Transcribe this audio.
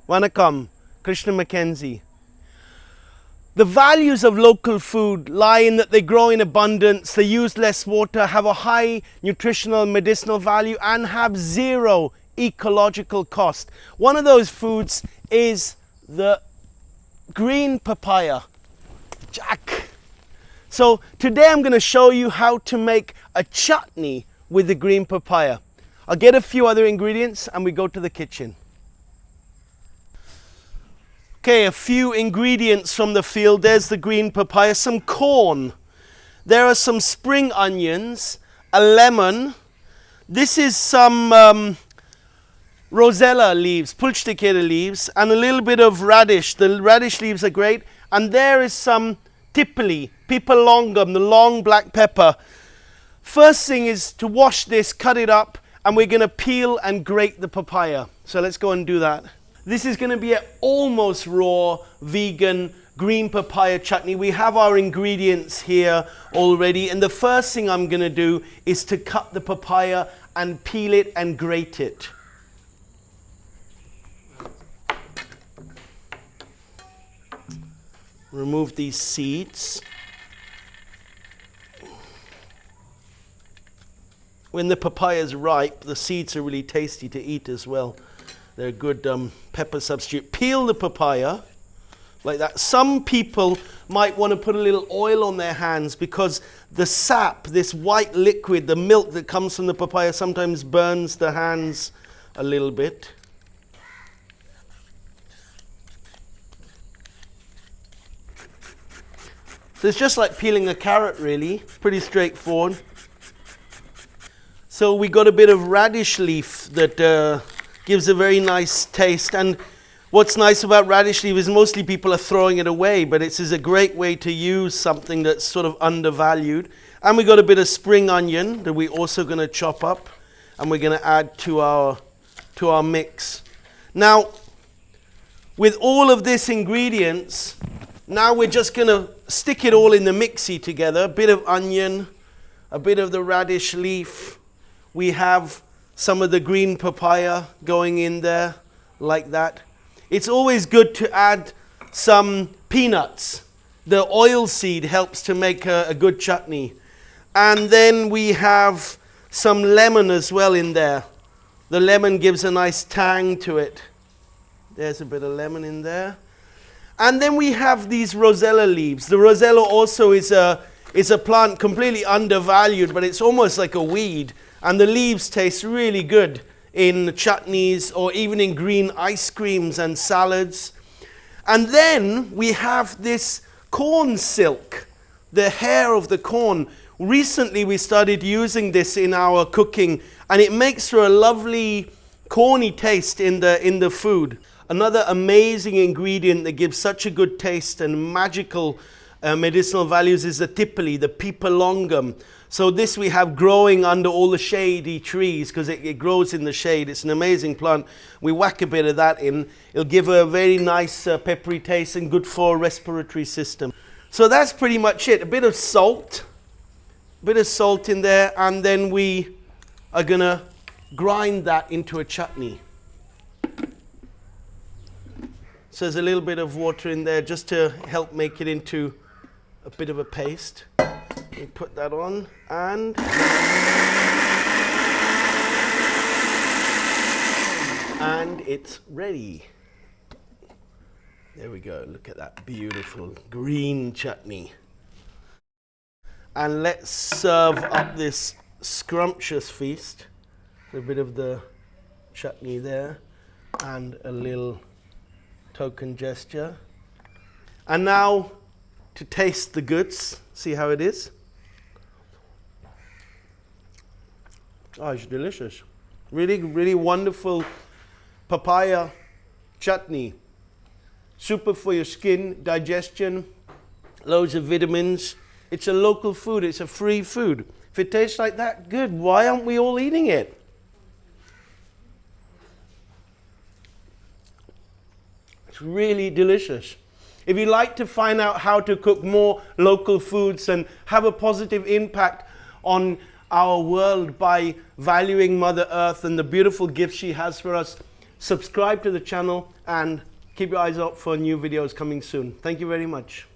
Vanakkam, Krishna Mackenzie. The values of local food lie in that they grow in abundance, they use less water, have a high nutritional and medicinal value, and have zero ecological cost. One of those foods is the green papaya. Jack. So today I'm going to show you how to make a chutney with the green papaya. I'll get a few other ingredients and we go to the kitchen. Okay, a few ingredients from the field. There's the green papaya, some corn. There are some spring onions, a lemon. This is some rosella leaves, pulchtikere leaves, and a little bit of radish. The radish leaves are great. And there is some tipoli, pipalongum, the long black pepper. First thing is to wash this, cut it up, and we're going to peel and grate the papaya. So let's go and do that. This is going to be an almost raw vegan green papaya chutney. We have our ingredients here already, and the first thing I'm going to do is to cut the papaya and peel it and grate it. Remove these seeds. When the papaya is ripe, the seeds are really tasty to eat as well. They're a good pepper substitute. Peel the papaya like that. Some people might want to put a little oil on their hands because the sap, this white liquid, the milk that comes from the papaya sometimes burns the hands a little bit. So it's just like peeling a carrot really, pretty straightforward. So we got a bit of radish leaf that gives a very nice taste. And what's nice about radish leaf is mostly people are throwing it away, but it's a great way to use something that's sort of undervalued. And we got a bit of spring onion that we're also going to chop up and we're going to add to our mix. Now, with all of these ingredients, now we're just going to stick it all in the mixie together. A bit of onion, a bit of the radish leaf. We have some of the green papaya going in there like that. It's always good to add some peanuts. The oil seed helps to make a good chutney. And then we have some lemon as well in there. The lemon gives a nice tang to it. There's a bit of lemon in there. And then we have these rosella leaves. The rosella also is a plant completely undervalued, but it's almost like a weed. And the leaves taste really good in chutneys or even in green ice creams and salads. And then we have this corn silk, the hair of the corn. Recently we started using this in our cooking, and it makes for a lovely corny taste in the food. Another amazing ingredient that gives such a good taste and magical medicinal values is the tipoli, the pipalongum. So this we have growing under all the shady trees because it grows in the shade. It's an amazing plant. We whack a bit of that in. It'll give a very nice peppery taste and good for respiratory system. So that's pretty much it. A bit of salt in there, and then we are gonna grind that into a chutney. So there's a little bit of water in there just to help make it into a bit of a paste. We put that on and it's ready. There we go. Look at that beautiful green chutney. And let's serve up this scrumptious feast. A bit of the chutney there and a little token gesture. And now to taste the goods. See how it is? Oh, it's delicious. Really, really wonderful papaya chutney. Super for your skin, digestion, loads of vitamins. It's a local food. It's a free food. If it tastes like that, good. Why aren't we all eating it? It's really delicious. If you'd like to find out how to cook more local foods and have a positive impact on our world by valuing Mother Earth and the beautiful gifts she has for us, subscribe to the channel, and keep your eyes out for new videos coming soon. Thank you very much.